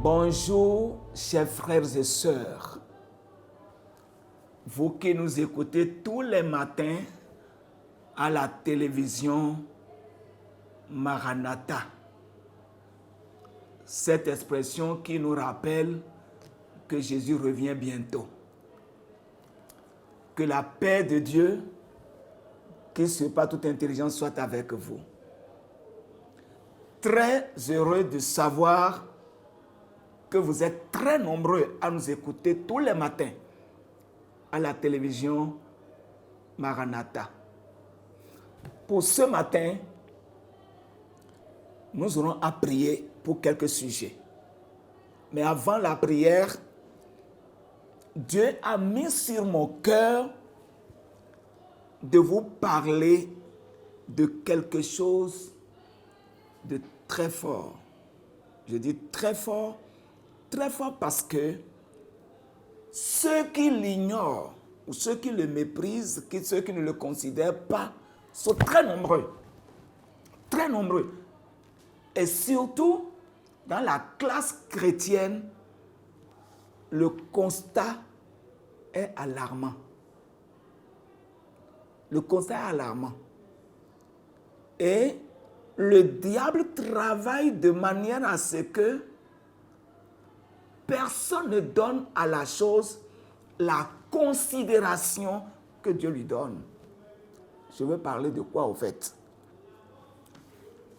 Bonjour, chers frères et sœurs. Vous qui nous écoutez tous les matins à la télévision Maranatha. Cette expression qui nous rappelle que Jésus revient bientôt. Que la paix de Dieu, qui surpasse toute intelligence, soit avec vous. Très heureux de savoir que vous êtes très nombreux à nous écouter tous les matins à la télévision Maranatha. Pour ce matin, nous aurons à prier pour quelques sujets. Mais avant la prière, Dieu a mis sur mon cœur de vous parler de quelque chose de très fort. Je dis très fort parce que ceux qui l'ignorent ou ceux qui le méprisent, ceux qui ne le considèrent pas, sont très nombreux. Très nombreux. Et surtout, dans la classe chrétienne, le constat est alarmant. Le constat est alarmant. Et le diable travaille de manière à ce que personne ne donne à la chose la considération que Dieu lui donne. Je veux parler de quoi au fait?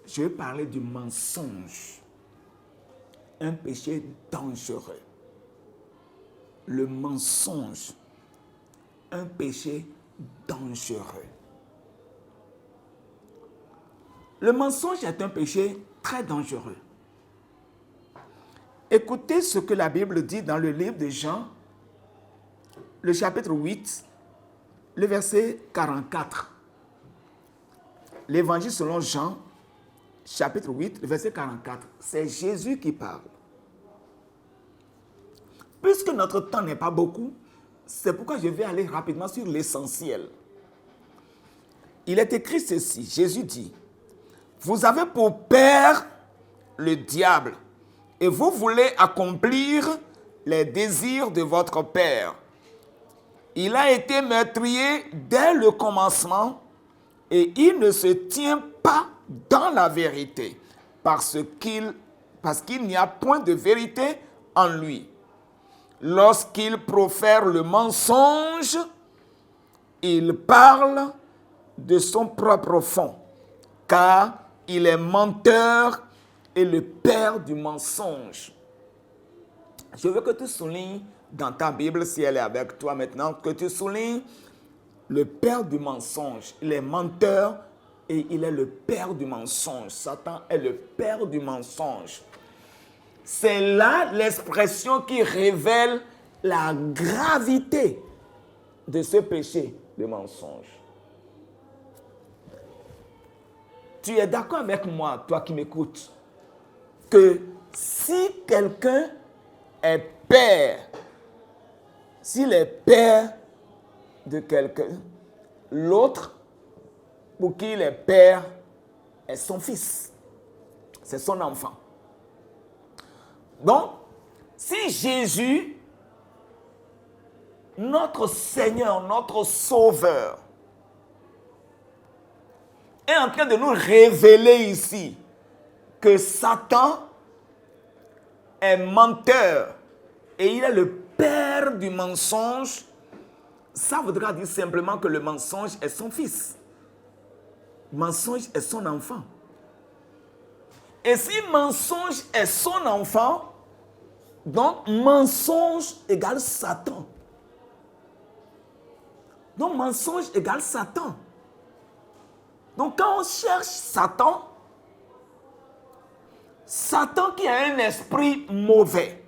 Je veux parler du mensonge. Un péché dangereux. Le mensonge. Un péché dangereux. Le mensonge est un péché très dangereux. Écoutez ce que la Bible dit dans le livre de Jean, le chapitre 8, le verset 44. L'évangile selon Jean, chapitre 8, le verset 44. C'est Jésus qui parle. Puisque notre temps n'est pas beaucoup, c'est pourquoi je vais aller rapidement sur l'essentiel. Il est écrit ceci, Jésus dit, « Vous avez pour père le diable, et vous voulez accomplir les désirs de votre père. Il a été meurtrier dès le commencement, et il ne se tient pas dans la vérité, parce qu'il n'y a point de vérité en lui. Lorsqu'il profère le mensonge, il parle de son propre fond, car il est menteur et le père du mensonge. » Je veux que tu soulignes dans ta Bible, si elle est avec toi maintenant, que tu soulignes le père du mensonge. Il est menteur et il est le père du mensonge. Satan est le père du mensonge. C'est là l'expression qui révèle la gravité de ce péché de mensonge. Tu es d'accord avec moi, toi qui m'écoutes, que si quelqu'un est père, s'il est père de quelqu'un, l'autre pour qui il est père est son fils, c'est son enfant. Donc, si Jésus, notre Seigneur, notre Sauveur, est en train de nous révéler ici que Satan est menteur et il est le père du mensonge, ça voudra dire simplement que le mensonge est son fils. Le mensonge est son enfant. Et si mensonge est son enfant, donc mensonge égale Satan. Donc mensonge égale Satan. Donc quand on cherche Satan, Satan qui a un esprit mauvais,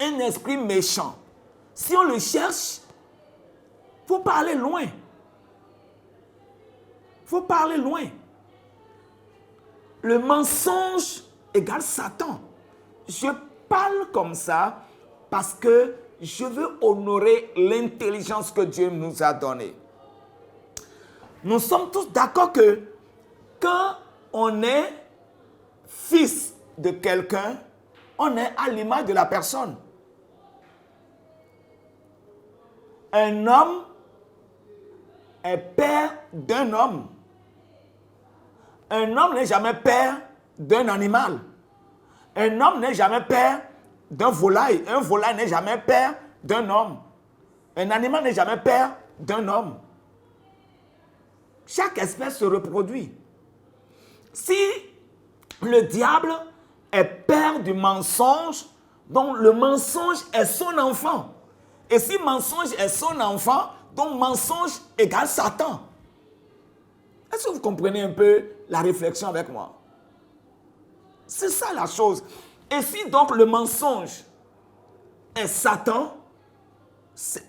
un esprit méchant, si on le cherche, il faut pas aller loin. Il faut pas aller loin. Le mensonge égale Satan. Je parle comme ça parce que je veux honorer l'intelligence que Dieu nous a donnée. Nous sommes tous d'accord que quand on est fils de quelqu'un, on est à l'image de la personne. Un homme est père d'un homme. Un homme n'est jamais père d'un animal. Un homme n'est jamais père d'un volaille. Un volaille n'est jamais père d'un homme. Un animal n'est jamais père d'un homme. Chaque espèce se reproduit. Si le diable est père du mensonge, donc le mensonge est son enfant. Et si mensonge est son enfant, donc mensonge égale Satan. Est-ce que vous comprenez un peu la réflexion avec moi? C'est ça la chose. Et si donc le mensonge est Satan,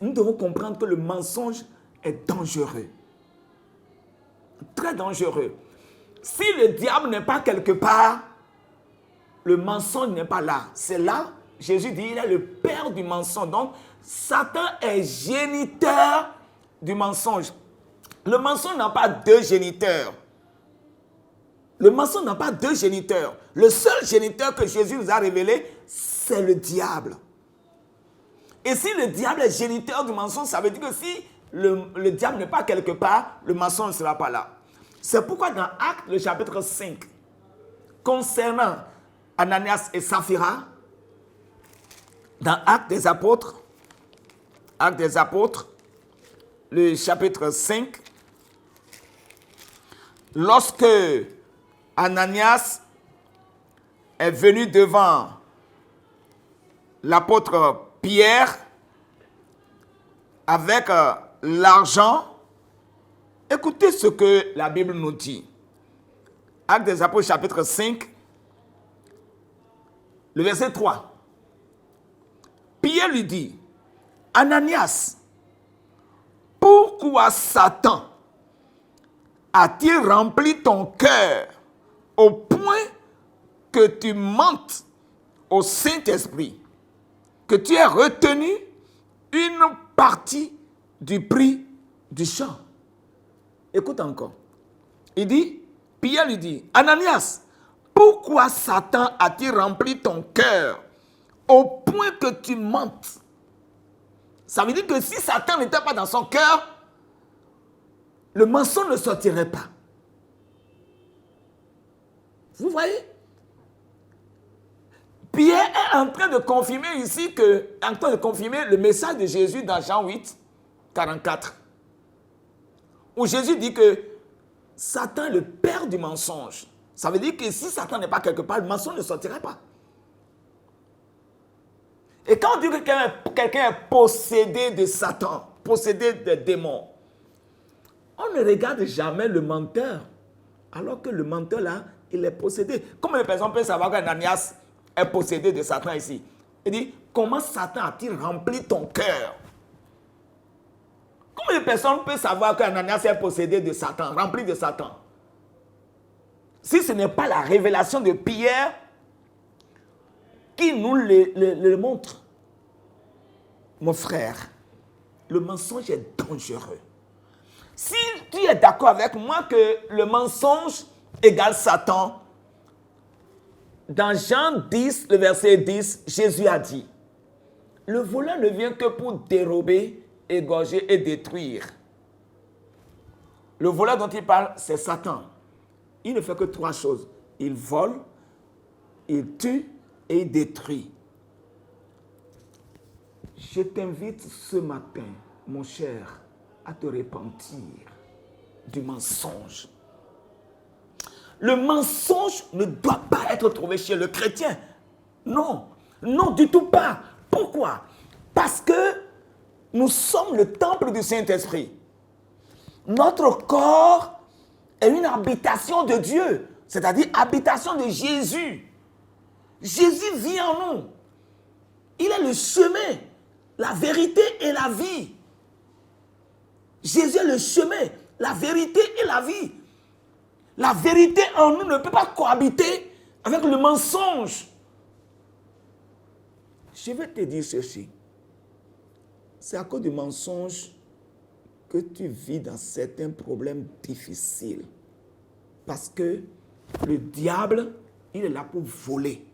nous devons comprendre que le mensonge est dangereux. Très dangereux. Si le diable n'est pas quelque part, le mensonge n'est pas là. C'est là, Jésus dit, il est le père du mensonge. Donc, Satan est géniteur du mensonge. Le mensonge n'a pas deux géniteurs. Le mensonge n'a pas deux géniteurs. Le seul géniteur que Jésus nous a révélé, c'est le diable. Et si le diable est géniteur du mensonge, ça veut dire que si le diable n'est pas quelque part, le mensonge ne sera pas là. C'est pourquoi dans Actes, le chapitre 5, concernant Ananias et Saphira, dans Actes des Apôtres, le chapitre 5, lorsque Ananias est venu devant l'apôtre Pierre avec l'argent, écoutez ce que la Bible nous dit. Actes des Apôtres, chapitre 5, le verset 3. Pierre lui dit, Ananias, pourquoi Satan a-t-il rempli ton cœur au point que tu mentes au Saint-Esprit, que tu aies retenu une partie du prix du champ? Écoute encore. Il dit, Pierre lui dit, Ananias, pourquoi Satan a-t-il rempli ton cœur au point que tu mentes? Ça veut dire que si Satan n'était pas dans son cœur, le mensonge ne sortirait pas. Vous voyez? Pierre est en train de confirmer ici le message de Jésus dans Jean 8, 44. Où Jésus dit que Satan est le père du mensonge. Ça veut dire que si Satan n'est pas quelque part, le mensonge ne sortirait pas. Et quand on dit que quelqu'un est possédé de Satan, possédé de démons, on ne regarde jamais le menteur, alors que le menteur là, il est possédé. Comment les personnes peuvent savoir qu'Ananias est possédé de Satan ici? Il dit, comment Satan a-t-il rempli ton cœur? Comment les personnes peuvent savoir qu'Ananias est possédé de Satan, rempli de Satan? Si ce n'est pas la révélation de Pierre qui nous le montre. Mon frère, le mensonge est dangereux. Si tu es d'accord avec moi que le mensonge égale Satan, dans Jean 10, le verset 10, Jésus a dit, le voleur ne vient que pour dérober, égorger et détruire. Le voleur dont il parle, c'est Satan. Il ne fait que trois choses. Il vole, il tue et il détruit. Je t'invite ce matin, mon cher, à te repentir du mensonge. Le mensonge ne doit pas être trouvé chez le chrétien. Non, non du tout pas. Pourquoi? Parce que nous sommes le temple du Saint-Esprit. Notre corps est une habitation de Dieu, c'est-à-dire habitation de Jésus. Jésus vit en nous. Il est le chemin, la vérité et la vie. Jésus est le chemin, la vérité et la vie. La vérité en nous ne peut pas cohabiter avec le mensonge. Je vais te dire ceci. C'est à cause du mensonge que tu vis dans certains problèmes difficiles. Parce que le diable, il est là pour voler,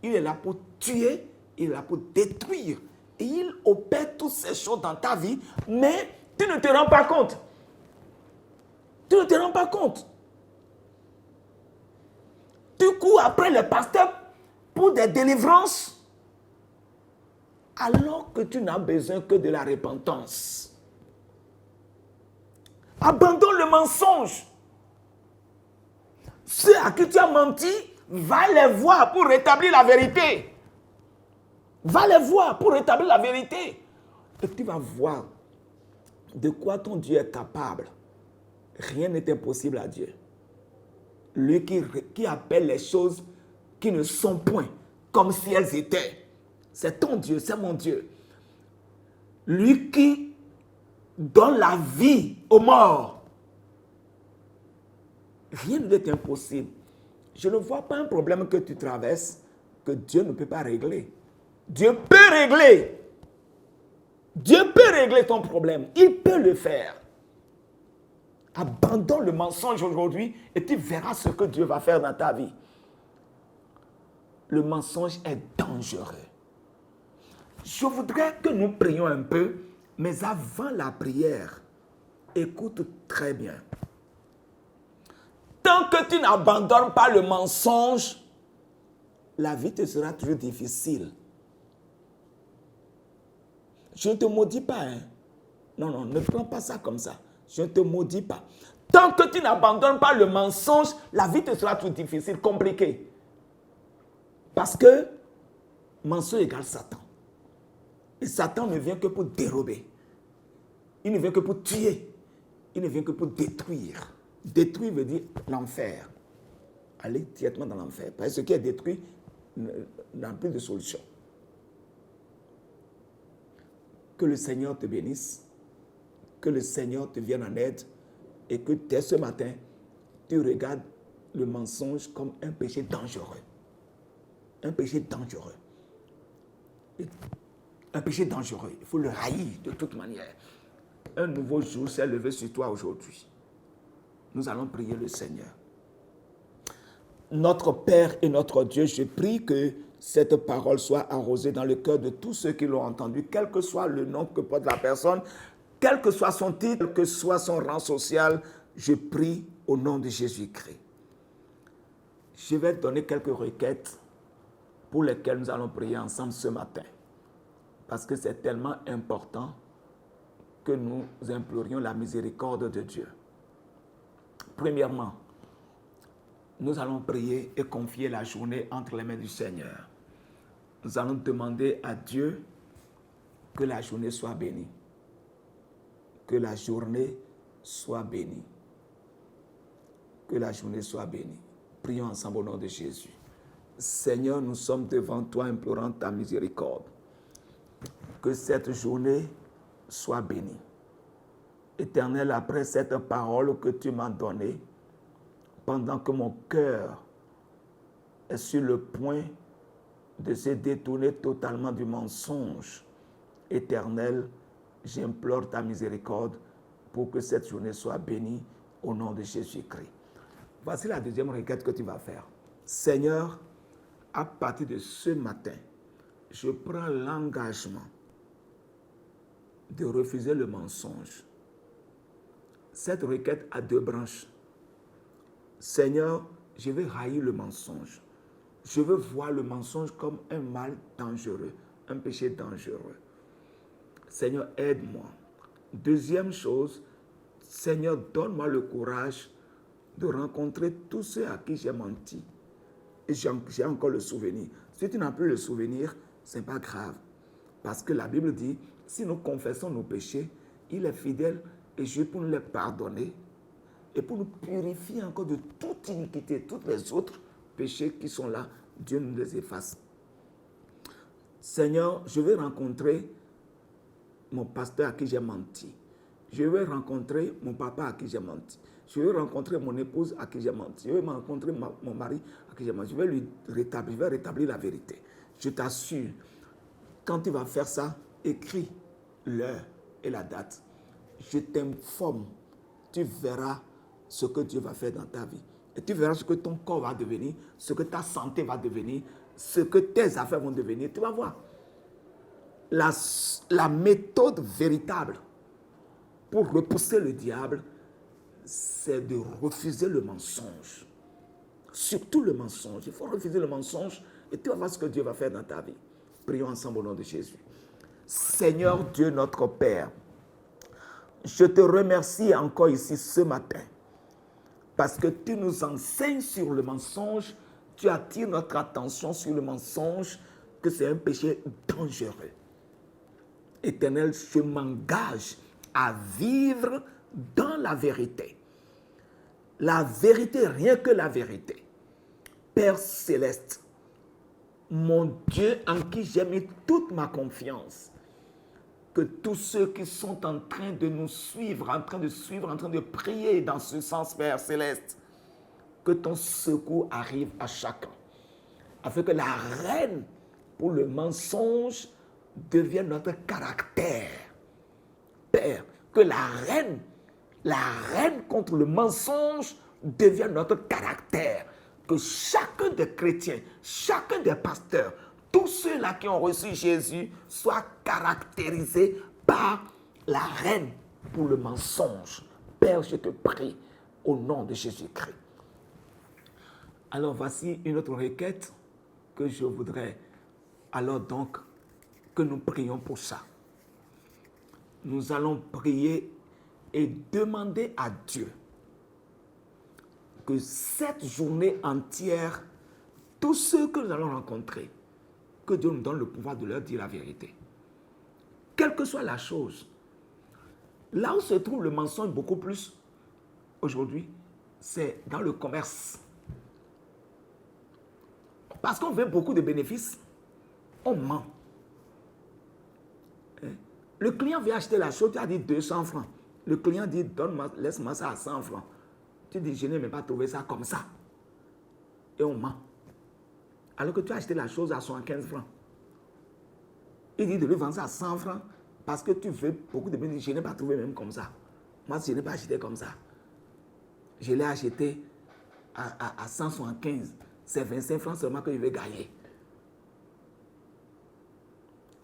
Il est là pour tuer, il est là pour détruire. Et il opère toutes ces choses dans ta vie, mais tu ne te rends pas compte. Tu ne te rends pas compte. Tu cours après les pasteurs pour des délivrances, alors que tu n'as besoin que de la repentance. Abandonne le mensonge. Ceux à qui tu as menti, va les voir pour rétablir la vérité. Va les voir pour rétablir la vérité. Et tu vas voir de quoi ton Dieu est capable. Rien n'est impossible à Dieu. Lui qui appelle les choses qui ne sont point comme si elles étaient. C'est ton Dieu, c'est mon Dieu. Lui qui donne la vie aux morts. Rien n'est impossible. Je ne vois pas un problème que tu traverses que Dieu ne peut pas régler. Dieu peut régler. Dieu peut régler ton problème. Il peut le faire. Abandonne le mensonge aujourd'hui et tu verras ce que Dieu va faire dans ta vie. Le mensonge est dangereux. Je voudrais que nous prions un peu, mais avant la prière, écoute très bien. Tant que tu n'abandonnes pas le mensonge, la vie te sera toujours difficile. Je ne te maudis pas. Hein? Non, ne prends pas ça comme ça. Je ne te maudis pas. Tant que tu n'abandonnes pas le mensonge, la vie te sera toujours difficile, compliquée. Parce que mensonge égale Satan. Et Satan ne vient que pour dérober. Il ne vient que pour tuer. Il ne vient que pour détruire. Détruire veut dire l'enfer. Aller directement dans l'enfer. Parce que ce qui est détruit n'a plus de solution. Que le Seigneur te bénisse. Que le Seigneur te vienne en aide. Et que dès ce matin, tu regardes le mensonge comme un péché dangereux. Un péché dangereux. Un péché dangereux. Il faut le haïr de toute manière. Un nouveau jour s'est levé sur toi aujourd'hui. Nous allons prier le Seigneur. Notre Père et notre Dieu, je prie que cette parole soit arrosée dans le cœur de tous ceux qui l'ont entendu, quel que soit le nom que porte la personne, quel que soit son titre, quel que soit son rang social, je prie au nom de Jésus-Christ. Je vais donner quelques requêtes pour lesquelles nous allons prier ensemble ce matin. Parce que c'est tellement important que nous implorions la miséricorde de Dieu. Premièrement, nous allons prier et confier la journée entre les mains du Seigneur. Nous allons demander à Dieu que la journée soit bénie. Que la journée soit bénie. Que la journée soit bénie. Prions ensemble au nom de Jésus. Seigneur, nous sommes devant toi implorant ta miséricorde. Que cette journée soit bénie. Éternel, après cette parole que tu m'as donnée, pendant que mon cœur est sur le point de se détourner totalement du mensonge, Éternel, j'implore ta miséricorde pour que cette journée soit bénie au nom de Jésus-Christ. Voici la deuxième requête que tu vas faire. Seigneur, à partir de ce matin, je prends l'engagement de refuser le mensonge. Cette requête a deux branches. Seigneur, je veux haïr le mensonge. Je veux voir le mensonge comme un mal dangereux, un péché dangereux. Seigneur, aide-moi. Deuxième chose, Seigneur, donne-moi le courage de rencontrer tous ceux à qui j'ai menti. Et j'ai encore le souvenir. Si tu n'as plus le souvenir, ce n'est pas grave. Parce que la Bible dit, si nous confessons nos péchés, il est fidèle et juste pour nous les pardonner et pour nous purifier encore de toute iniquité, tous les autres péchés qui sont là, Dieu nous les efface. Seigneur, je vais rencontrer mon pasteur à qui j'ai menti. Je vais rencontrer mon papa à qui j'ai menti. Je vais rencontrer mon épouse à qui j'ai menti. Je vais rencontrer mon mari à qui j'ai menti. Je vais rétablir la vérité. Je t'assure, quand tu vas faire ça, écris l'heure et la date. Je t'informe. Tu verras ce que Dieu va faire dans ta vie. Et tu verras ce que ton corps va devenir, ce que ta santé va devenir. ce que tes affaires vont devenir, tu vas voir. La méthode véritable pour repousser le diable, c'est de refuser le mensonge. Surtout le mensonge. Il faut refuser le mensonge et tu vas voir ce que Dieu va faire dans ta vie. Prions ensemble au nom de Jésus. Seigneur Dieu notre Père, je te remercie encore ici ce matin parce que tu nous enseignes sur le mensonge, tu attires notre attention sur le mensonge, que c'est un péché dangereux. Éternel, je m'engage à vivre dans la vérité. La vérité, rien que la vérité. Père céleste, mon Dieu en qui j'ai mis toute ma confiance, que tous ceux qui sont en train de nous suivre, en train de prier dans ce sens, Père céleste, que ton secours arrive à chacun, afin que la reine pour le mensonge devienne notre caractère. Père, que la reine contre le mensonge devienne notre caractère. Que chacun des chrétiens, chacun des pasteurs, tous ceux-là qui ont reçu Jésus soient caractérisés par la reine pour le mensonge. Père, je te prie au nom de Jésus-Christ. Alors voici une autre requête que je voudrais alors donc que nous prions pour ça. Nous allons prier et demander à Dieu que cette journée entière, tous ceux que nous allons rencontrer, que Dieu nous donne le pouvoir de leur dire la vérité. Quelle que soit la chose. Là où se trouve le mensonge beaucoup plus aujourd'hui, c'est dans le commerce. Parce qu'on veut beaucoup de bénéfices, on ment. Le client vient acheter la chose, tu as dit 200 francs. Le client dit, laisse-moi ça à 100 francs. Tu dis, je n'ai même pas trouvé ça comme ça. Et on ment. Alors que tu as acheté la chose à 75 francs. Il dit de lui vendre ça à 100 francs parce que tu veux beaucoup de bénéfices. Je n'ai pas trouvé même comme ça. Moi, je n'ai pas acheté comme ça. Je l'ai acheté à 175. C'est 25 francs seulement que je vais gagner.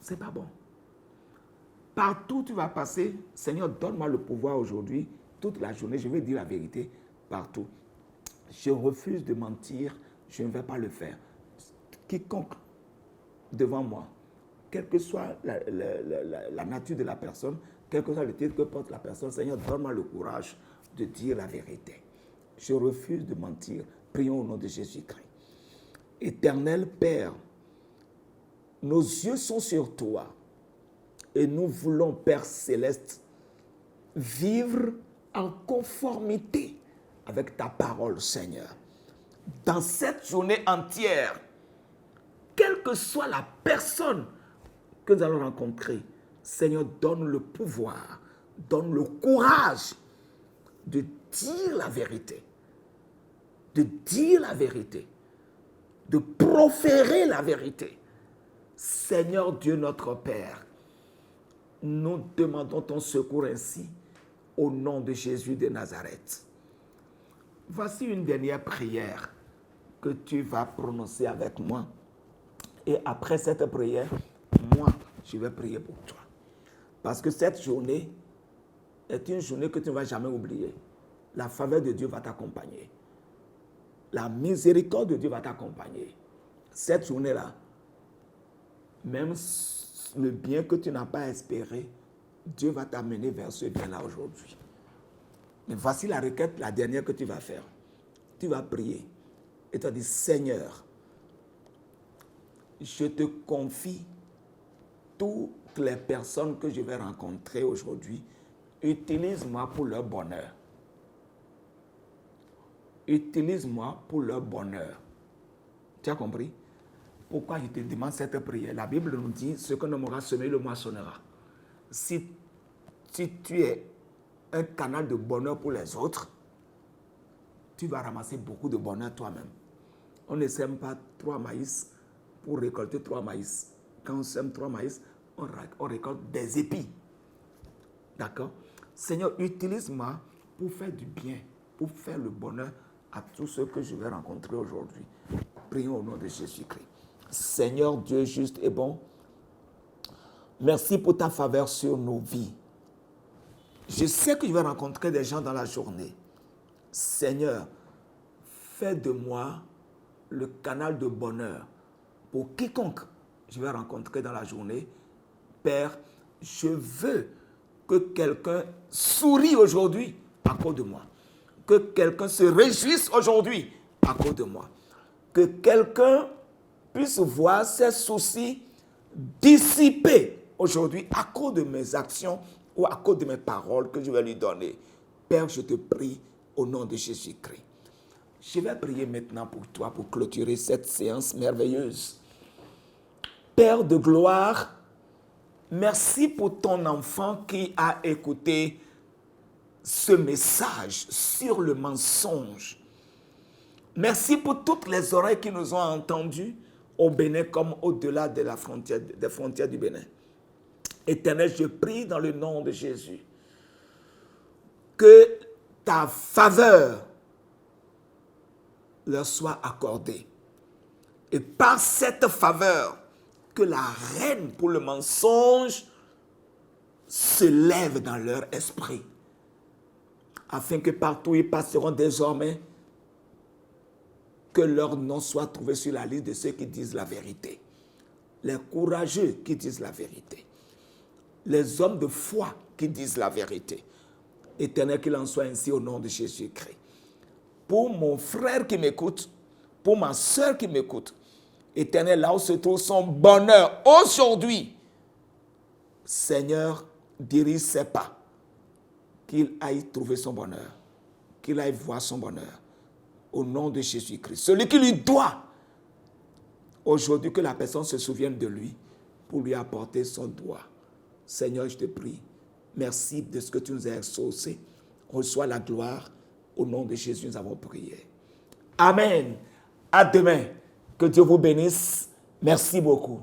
C'est pas bon. Partout où tu vas passer, Seigneur, donne-moi le pouvoir aujourd'hui, toute la journée, je vais dire la vérité partout. Je refuse de mentir, je ne vais pas le faire. Quiconque devant moi, quelle que soit la nature de la personne, quel que soit le titre que porte la personne, Seigneur, donne-moi le courage de dire la vérité. Je refuse de mentir. Prions au nom de Jésus-Christ. Éternel Père, nos yeux sont sur toi. Et nous voulons, Père céleste, vivre en conformité avec ta parole, Seigneur. Dans cette journée entière, quelle que soit la personne que nous allons rencontrer, Seigneur, donne le pouvoir, donne le courage de dire la vérité, de dire la vérité, de proférer la vérité. Seigneur Dieu notre Père, nous demandons ton secours ainsi au nom de Jésus de Nazareth. Voici une dernière prière que tu vas prononcer avec moi. Et après cette prière, moi, je vais prier pour toi. Parce que cette journée est une journée que tu ne vas jamais oublier. La faveur de Dieu va t'accompagner. La miséricorde de Dieu va t'accompagner. Cette journée-là, même le bien que tu n'as pas espéré, Dieu va t'amener vers ce bien-là aujourd'hui. Mais voici la requête, la dernière que tu vas faire. Tu vas prier et tu vas dire, Seigneur, je te confie toutes les personnes que je vais rencontrer aujourd'hui. Utilise-moi pour leur bonheur. Utilise-moi pour leur bonheur. Tu as compris? Pourquoi je te demande cette prière? La Bible nous dit, ce que l'homme aura semé, le moissonnera. Si tu es un canal de bonheur pour les autres, tu vas ramasser beaucoup de bonheur toi-même. On ne sème pas 3 maïs pour récolter 3 maïs. Quand on sème 3 maïs, on récolte des épis. D'accord? Seigneur, utilise-moi pour faire du bien, pour faire le bonheur à tous ceux que je vais rencontrer aujourd'hui. Prions au nom de Jésus-Christ. Seigneur Dieu juste et bon, merci pour ta faveur sur nos vies. Je sais que je vais rencontrer des gens dans la journée. Seigneur, fais de moi le canal de bonheur pour quiconque je vais rencontrer dans la journée. Père, je veux que quelqu'un sourie aujourd'hui à cause de moi. Que quelqu'un se réjouisse aujourd'hui à cause de moi. Que quelqu'un puisse voir ses soucis dissipés aujourd'hui à cause de mes actions ou à cause de mes paroles que je vais lui donner. Père, je te prie au nom de Jésus-Christ. Je vais prier maintenant pour toi pour clôturer cette séance merveilleuse. Père de gloire, merci pour ton enfant qui a écouté ce message sur le mensonge. Merci pour toutes les oreilles qui nous ont entendus au Bénin comme au-delà des frontières du Bénin. Éternel, je prie dans le nom de Jésus que ta faveur leur soit accordée. Et par cette faveur, que la reine pour le mensonge se lève dans leur esprit, afin que partout ils passeront désormais, que leur nom soit trouvé sur la liste de ceux qui disent la vérité. Les courageux qui disent la vérité. Les hommes de foi qui disent la vérité. Éternel, qu'il en soit ainsi au nom de Jésus-Christ. Pour mon frère qui m'écoute, pour ma soeur qui m'écoute, Éternel, là où se trouve son bonheur aujourd'hui, Seigneur, dirige ses pas, qu'il aille trouver son bonheur, qu'il aille voir son bonheur, au nom de Jésus-Christ. Celui qui lui doit, aujourd'hui que la personne se souvienne de lui, pour lui apporter son doigt. Seigneur, je te prie, merci de ce que tu nous as exaucé. Reçois la gloire, au nom de Jésus, nous avons prié. Amen. À demain. Que Dieu vous bénisse. Merci beaucoup.